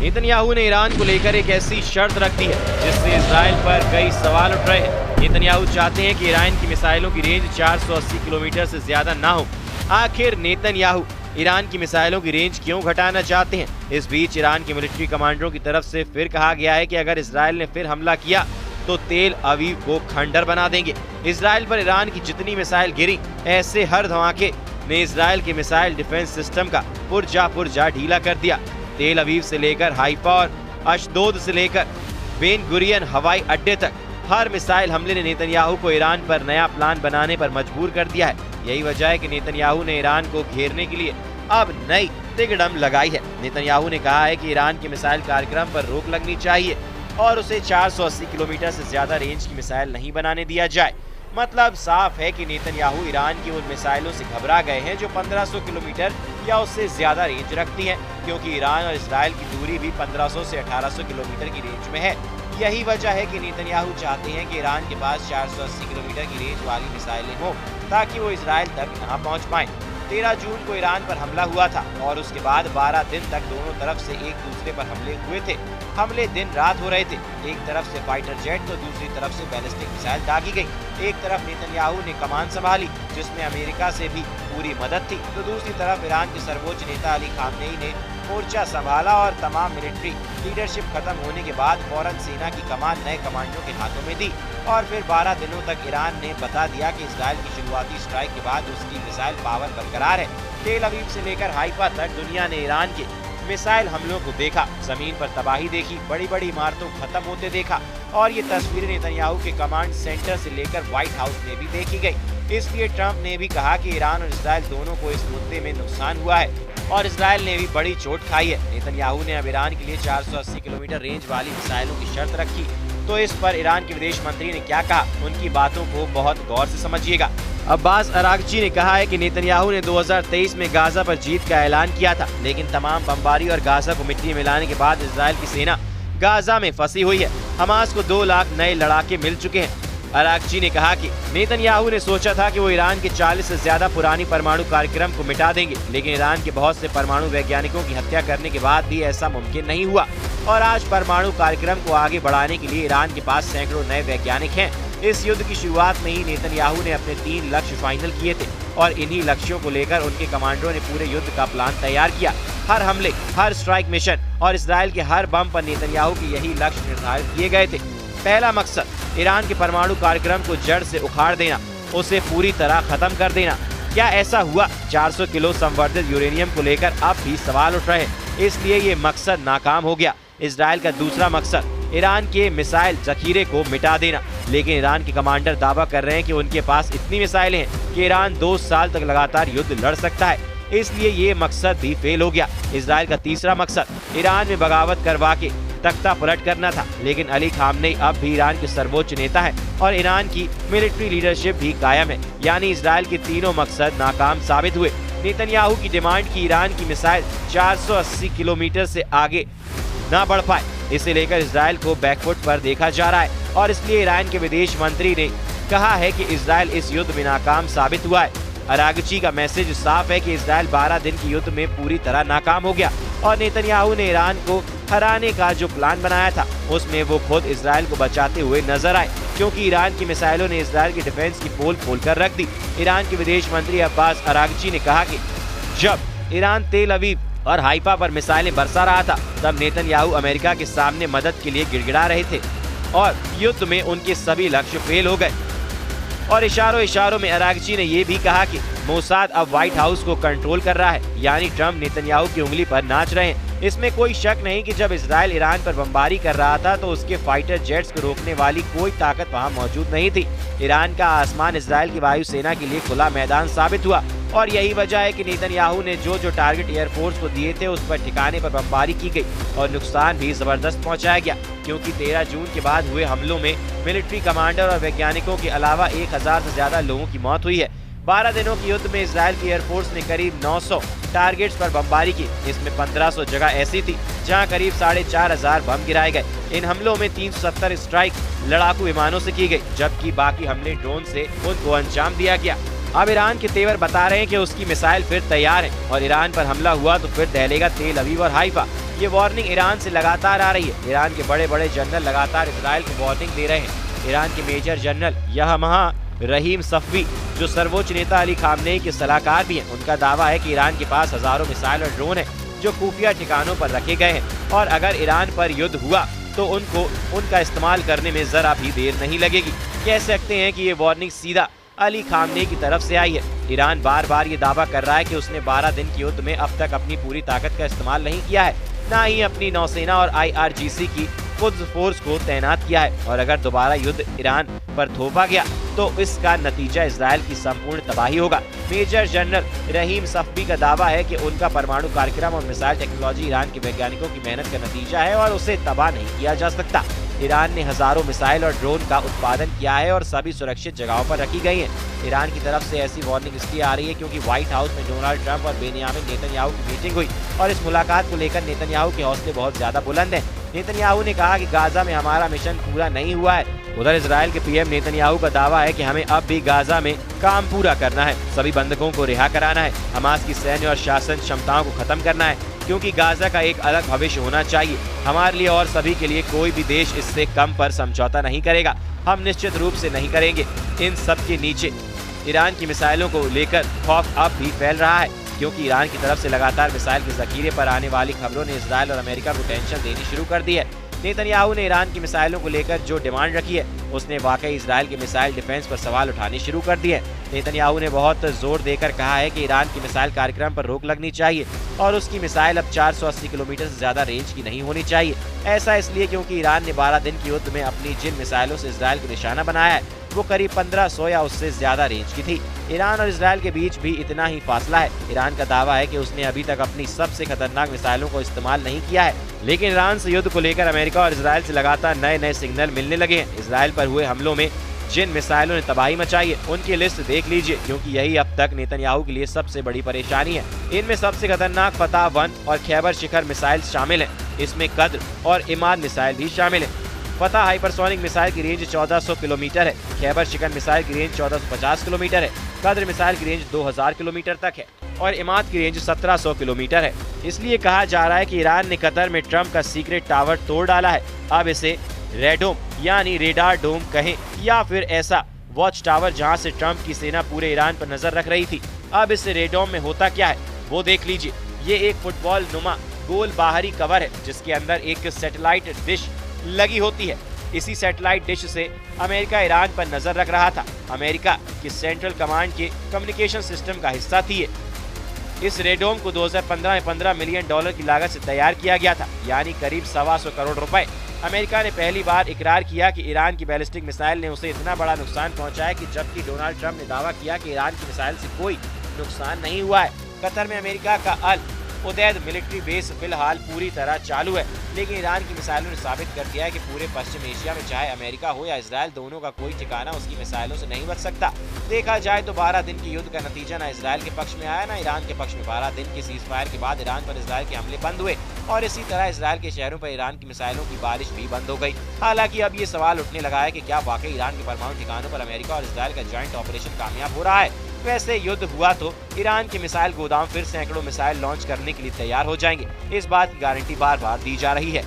Netanyahu ने Iran को लेकर एक ऐसी शर्त रख दी है जिससे इजराइल पर कई सवाल उठ रहे हैं। नेतन्याहू चाहते हैं कि ईरान की मिसाइलों की रेंज 480 किलोमीटर से ज्यादा ना हो। आखिर नेतन्याहू ईरान की मिसाइलों की रेंज क्यों घटाना चाहते हैं? इस बीच ईरान के मिलिट्री कमांडरों की तरफ से फिर कहा गया है कि अगर इजराइल ने फिर हमला किया तो तेल अवीव को खंडर बना देंगे। इजराइल पर ईरान की जितनी मिसाइल गिरी, ऐसे हर धमाके ने इजराइल के मिसाइल डिफेंस सिस्टम का पुर्जा ढीला कर दिया। तेल अवीव से लेकर हाइफा और अशदोद से लेकर बेन गुरियन हवाई अड्डे तक हर मिसाइल हमले ने नेतन्याहू को ईरान पर नया प्लान बनाने पर मजबूर कर दिया है। यही वजह है कि नेतन्याहू ने ईरान को घेरने के लिए अब नई तिकड़म लगाई है। नेतन्याहू ने कहा है कि ईरान के मिसाइल कार्यक्रम पर रोक लगनी चाहिए और उसे 480 किलोमीटर से ज्यादा रेंज की मिसाइल नहीं बनाने दिया जाए। मतलब साफ है कि नेतन्याहू ईरान की उन मिसाइलों से घबरा गए हैं जो 1500 किलोमीटर या उससे ज्यादा रेंज रखती हैं, क्योंकि ईरान और इजराइल की दूरी भी 1500 से 1800 किलोमीटर की रेंज में है। यही वजह है कि नेतन्याहू चाहते हैं कि ईरान के पास 480 किलोमीटर की रेंज वाली मिसाइलें हों ताकि वो इजराइल तक न पहुंच पाएं। 13 जून को ईरान पर हमला हुआ था और उसके बाद 12 दिन तक दोनों तरफ से एक दूसरे पर हमले हुए थे। हमले दिन रात हो रहे थे। एक तरफ से फाइटर जेट तो दूसरी तरफ से बैलिस्टिक मिसाइल दागी गई। एक तरफ नेतन्याहू ने कमान संभाली जिसमें अमेरिका से भी पूरी मदद थी, तो दूसरी तरफ ईरान के सर्वोच्च नेता अली खामनेई ने मोर्चा संभाला और तमाम मिलिट्री लीडरशिप खत्म होने के बाद फौरन सेना की कमान नए कमांडरों के हाथों में दी और फिर 12 दिनों तक ईरान ने बता दिया कि इजराइल की शुरुआती स्ट्राइक के बाद उसकी मिसाइल पावर बरकरार है। तेल अवीव से लेकर हाइफा तक दुनिया ने ईरान के मिसाइल हमलों को देखा, जमीन पर तबाही देखी, बड़ी बड़ी इमारतों खत्म होते देखा और ये तस्वीरें नेतन्याहू के कमांड सेंटर से लेकर व्हाइट हाउस में भी देखी गई। इसलिए ट्रंप ने भी कहा कि ईरान और इजराइल दोनों को इस मुद्दे में नुकसान हुआ है और इजराइल ने भी बड़ी चोट खाई है। नेतन्याहू ने अब ईरान के लिए 480 किलोमीटर रेंज वाली मिसाइलों की शर्त रखी, तो इस पर ईरान के विदेश मंत्री ने क्या कहा, उनकी बातों को बहुत गौर से समझिएगा। अब्बास अरागची ने कहा है कि नेतन्याहू ने 2023 में गाजा पर जीत का ऐलान किया था, लेकिन तमाम बमबारी और गाजा को मिट्टी में मिलाने के बाद इजराइल की सेना गाजा में फंसी हुई है। हमास को 2 लाख नए लड़ाके मिल चुके हैं। अरागची ने कहा कि नेतन्याहू ने सोचा था कि वो ईरान के 40 से ज्यादा पुरानी परमाणु कार्यक्रम को मिटा देंगे, लेकिन ईरान के बहुत से परमाणु वैज्ञानिकों की हत्या करने के बाद भी ऐसा मुमकिन नहीं हुआ और आज परमाणु कार्यक्रम को आगे बढ़ाने के लिए ईरान के पास सैकड़ों नए वैज्ञानिक हैं। इस युद्ध की शुरुआत में ही नेतन्याहू ने अपने 3 लक्ष्य फाइनल किए थे और इन्हीं लक्ष्यों को लेकर उनके कमांडरों ने पूरे युद्ध का प्लान तैयार किया। हर हमले, हर स्ट्राइक मिशन और इजराइल के हर बम पर नेतन्याहू के यही लक्ष्य निर्धारित किए गए थे। पहला मकसद ईरान के परमाणु कार्यक्रम को जड़ से उखाड़ देना, उसे पूरी तरह खत्म कर देना। क्या ऐसा हुआ? 400 किलो संवर्धित यूरेनियम को लेकर अब भी सवाल उठ रहे हैं, इसलिए ये मकसद नाकाम हो गया। इजराइल का दूसरा मकसद ईरान के मिसाइल जखीरे को मिटा देना, लेकिन ईरान के कमांडर दावा कर रहे हैं कि उनके पास इतनी मिसाइलें हैं कि ईरान 2 साल तक लगातार युद्ध लड़ सकता है, इसलिए ये मकसद भी फेल हो गया। इजराइल का तीसरा मकसद ईरान में बगावत करवा के तख्ता पलट करना था, लेकिन अली खामनेई अब भी ईरान के सर्वोच्च नेता है और ईरान की मिलिट्री लीडरशिप भी कायम है, यानी इजराइल के तीनों मकसद नाकाम साबित हुए। नेतन्याहू की डिमांड की ईरान की मिसाइल 480 किलोमीटर से आगे न बढ़ पाए, इसे लेकर इजराइल को बैकफुट पर देखा जा रहा है और इसलिए ईरान के विदेश मंत्री ने कहा है कि इजराइल इस युद्ध में नाकाम साबित हुआ है। अरागची का मैसेज साफ है कि इजराइल 12 दिन के युद्ध में पूरी तरह नाकाम हो गया और नेतन्याहू ने ईरान को हराने का जो प्लान बनाया था उसमें वो खुद इजराइल को बचाते हुए नजर आए, क्योंकि ईरान की मिसाइलों ने इजराइल की डिफेंस की पोल खोल कर रख दी। ईरान के विदेश मंत्री अब्बास अरागची ने कहा कि जब ईरान तेल अवीव और हाइफा पर मिसाइलें बरसा रहा था तब नेतन्याहू अमेरिका के सामने मदद के लिए गिड़गिड़ा रहे थे और युद्ध में उनके सभी लक्ष्य फेल हो गए। और इशारों में अरागची ने ये भी कहा कि मोसाद अब व्हाइट हाउस को कंट्रोल कर रहा है, यानी ट्रंप नेतन्याहू की उंगली पर नाच रहे हैं। इसमें कोई शक नहीं कि जब इजराइल ईरान पर बमबारी कर रहा था तो उसके फाइटर जेट्स को रोकने वाली कोई ताकत वहां मौजूद नहीं थी। ईरान का आसमान इजराइल की वायुसेना के लिए खुला मैदान साबित हुआ और यही वजह है कि नेतन्याहू ने जो टारगेट एयरफोर्स को दिए थे उस पर ठिकाने पर बमबारी की गई और नुकसान भी जबरदस्त पहुंचाया गया, क्योंकि 13 जून के बाद हुए हमलों में मिलिट्री कमांडर और वैज्ञानिकों के अलावा 1000 से ज्यादा लोगों की मौत हुई है। 12 दिनों के युद्ध में इजराइल की एयरफोर्स ने करीब 900 टारगेट्स पर बमबारी की। इसमें 1500 जगह ऐसी थी जहां करीब 4500 बम गिराए गए। इन हमलों में 370 स्ट्राइक लड़ाकू विमानों से की गई, जबकि बाकी हमले ड्रोन से उनको अंजाम दिया गया। अब ईरान के तेवर बता रहे हैं कि उसकी मिसाइल फिर तैयार है और ईरान पर हमला हुआ तो फिर दहलेगा तेल अवीव और हाइफा। ये वार्निंग ईरान से लगातार आ रही है। ईरान के बड़े बड़े जनरल लगातार इजराइल को वार्निंग दे रहे हैं। ईरान के मेजर जनरल यहमहा रहीम सफवी, जो सर्वोच्च नेता अली खामनेई के सलाहकार भी हैं, उनका दावा है कि ईरान के पास हजारों मिसाइल और ड्रोन हैं जो खुफिया ठिकानों पर रखे गए हैं और अगर ईरान पर युद्ध हुआ तो उनका इस्तेमाल करने में जरा भी देर नहीं लगेगी। कह सकते हैं कि ये वार्निंग सीधा अली खामनेई की तरफ से आई है। ईरान बार बार ये दावा कर रहा है कि उसने 12 दिन के युद्ध में अब तक अपनी पूरी ताकत का इस्तेमाल नहीं किया है, न ही अपनी नौसेना और IRGC की खुद फोर्स को तैनात किया है और अगर दोबारा युद्ध ईरान पर थोपा गया तो इसका नतीजा इजराइल की संपूर्ण तबाही होगा। मेजर जनरल रहीम सफवी का दावा है कि उनका परमाणु कार्यक्रम और मिसाइल टेक्नोलॉजी ईरान के वैज्ञानिकों की मेहनत का नतीजा है और उसे तबाह नहीं किया जा सकता। ईरान ने हजारों मिसाइल और ड्रोन का उत्पादन किया है और सभी सुरक्षित जगहों पर रखी गई हैं। ईरान की तरफ से ऐसी वार्निंग इसलिए आ रही है क्योंकि व्हाइट हाउस में डोनाल्ड ट्रंप और बेनियामिन नेतन्याहू की मीटिंग हुई और इस मुलाकात को लेकर नेतन्याहू के हौसले बहुत ज्यादा बुलंद हैं। नेतन्याहू ने कहा कि गाजा में हमारा मिशन पूरा नहीं हुआ है। उधर इजराइल के PM नेतन्याहू का दावा है कि हमें अब भी गाजा में काम पूरा करना है, सभी बंधकों को रिहा कराना है, हमास की सैन्य और शासन क्षमताओं को खत्म करना है क्योंकि गाजा का एक अलग भविष्य होना चाहिए हमारे लिए और सभी के लिए। कोई भी देश इससे कम पर समझौता नहीं करेगा, हम निश्चित रूप से नहीं करेंगे। इन सब के नीचे ईरान की मिसाइलों को लेकर खौफ अब भी फैल रहा है क्योंकि ईरान की तरफ से लगातार मिसाइल के जखीरे पर आने वाली खबरों ने इजराइल और अमेरिका को टेंशन देनी शुरू कर दी है। नेतन्याहू ने ईरान की मिसाइलों को लेकर जो डिमांड रखी है उसने वाकई इजराइल के मिसाइल डिफेंस पर सवाल उठाने शुरू कर दिए। नेतन्याहू ने बहुत जोर देकर कहा है कि ईरान की मिसाइल कार्यक्रम पर रोक लगनी चाहिए और उसकी मिसाइल अब 480 किलोमीटर से ज्यादा रेंज की नहीं होनी चाहिए। ऐसा इसलिए क्योंकि ईरान ने 12 दिन के युद्ध में अपनी जिन मिसाइलों से इजराइल को निशाना बनाया है वो करीब 1500 या उससे ज्यादा रेंज की थी। ईरान और इजराइल के बीच भी इतना ही फासला है। ईरान का दावा है कि उसने अभी तक अपनी सबसे खतरनाक मिसाइलों को इस्तेमाल नहीं किया है, लेकिन ईरान से युद्ध को लेकर अमेरिका और इजराइल से लगातार नए नए सिग्नल मिलने लगे हैं। इजराइल पर हुए हमलों में जिन मिसाइलों ने तबाही मचाई है उनकी लिस्ट देख लीजिए क्योंकि यही अब तक नेतन्याहू के लिए सबसे बड़ी परेशानी है। इनमें सबसे खतरनाक फतह 1 और खैबर शिखर मिसाइल शामिल हैं। इसमें कद्र और इमाद मिसाइल भी शामिल है। फतह हाइपरसोनिक मिसाइल की रेंज 1400 किलोमीटर है, खैबर शिखर मिसाइल की रेंज 1450 किलोमीटर है, कद्र मिसाइल की रेंज 2000 किलोमीटर तक है और इमाद की रेंज 1700 किलोमीटर है। इसलिए कहा जा रहा है कि ईरान ने कतर में ट्रंप का सीक्रेट टावर तोड़ डाला है। अब इसे रेडोम यानी रेडार डोम कहें या फिर ऐसा वॉच टावर जहां से ट्रंप की सेना पूरे ईरान पर नजर रख रही थी। अब इस रेडोम में होता क्या है वो देख लीजिए। ये एक फुटबॉल नुमा गोल बाहरी कवर है जिसके अंदर एक सैटेलाइट डिश लगी होती है। इसी सैटेलाइट डिश से अमेरिका ईरान पर नजर रख रहा था। अमेरिका की सेंट्रल कमांड के कम्युनिकेशन सिस्टम का हिस्सा थी। इस रेडोम को 2015 में $15 मिलियन की लागत से तैयार किया गया था, यानी करीब 125 करोड़ रुपए। अमेरिका ने पहली बार इकरार किया कि ईरान की बैलिस्टिक मिसाइल ने उसे इतना बड़ा नुकसान पहुंचाया कि जबकि डोनाल्ड ट्रंप ने दावा किया कि ईरान की मिसाइल से कोई नुकसान नहीं हुआ है। कतर में अमेरिका का अल उदैद मिलिट्री बेस फिलहाल पूरी तरह चालू है, लेकिन ईरान की मिसाइलों ने साबित कर दिया है कि पूरे पश्चिम एशिया में चाहे अमेरिका हो या इजराइल, दोनों का कोई ठिकाना उसकी मिसाइलों से नहीं बच सकता। देखा जाए तो 12 दिन के युद्ध का नतीजा न इजराइल के पक्ष में आया न ईरान के पक्ष में। 12 दिन के सीज फायर के बाद ईरान पर इजराइल के हमले बंद हुए और इसी तरह इजराइल के शहरों पर ईरान की मिसाइलों की बारिश भी बंद हो गई। हालांकि अब ये सवाल उठने लगा है कि क्या वाकई ईरान के परमाणु ठिकानों पर अमेरिका और इजराइल का ज्वाइंट ऑपरेशन कामयाब हो रहा है। वैसे युद्ध हुआ तो ईरान के मिसाइल गोदाम फिर सैकड़ों मिसाइल लॉन्च करने के लिए तैयार हो जाएंगे। इस बात की गारंटी बार बार दी जा रही है।